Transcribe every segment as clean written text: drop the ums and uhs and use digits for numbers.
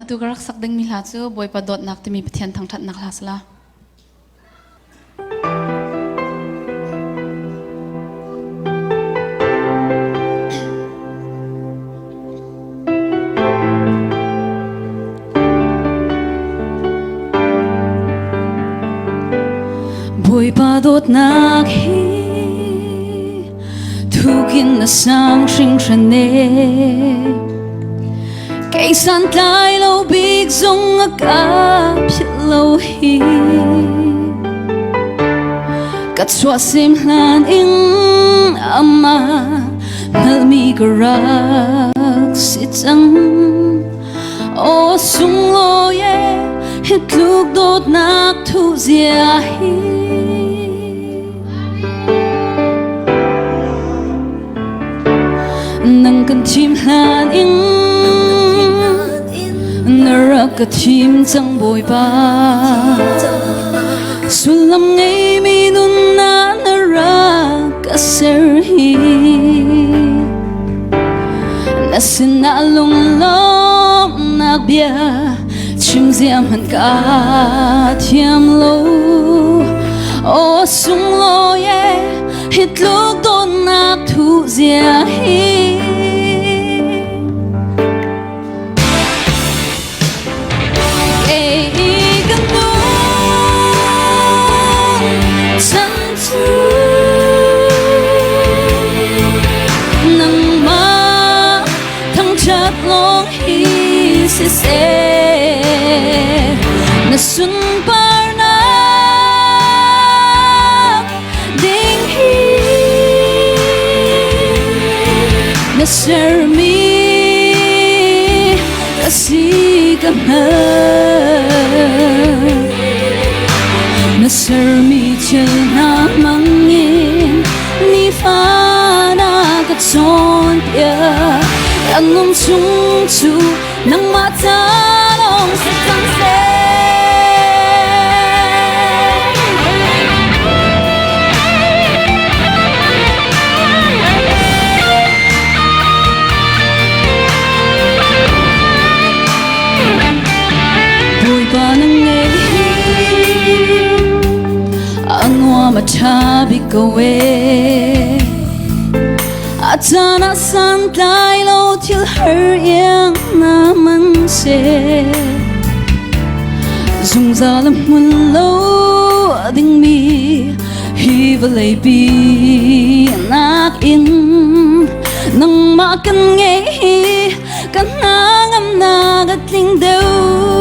tu garak sak ding mi hla chu boi pa dot nak te mi pathian thang that nak hlas la boi pa dot nak hi thukin na sang shing shane cây san tai lâu big zong a ka phit lâu hi kat chua sim hlan ing ama mal mi garak si chang o sung lo ye hit luk dot nak thu zia hi nang kan chim hlan ing narak ka chim chang boi pa sulam ngay mi nun na narak ka ser hi nasin na lung lom nak bia chim ziam han ka thiam lo o sung lo ye hit luk don nak thu zia hi si se na sun par na ding hi na ser mi kasi ka na na ser mi chel na mangin ni fa na ka chon ya angum chung chu nang matanong sa tanse bui pa nang ngay ang wa matabi kawe Atana san tai lo til her yang naman se Zung zalam mun lo ding mi hi valay bi nak in nang makan nghe hi kan ngam na gatling deu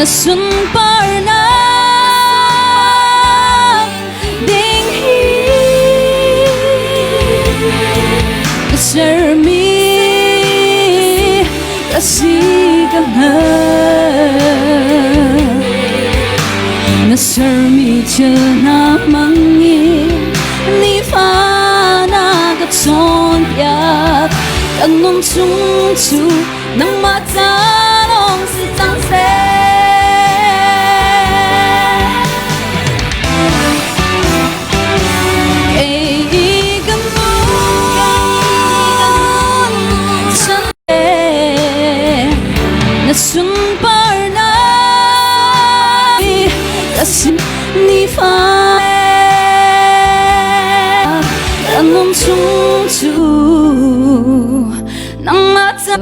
na sun par na ding hi na ser mi kasi ka na ser mi chel na mangin ni fa na ka chon yak kan nom chung chu nang mata long si tang se sun par na kasi ni fa angum chung chu nang mata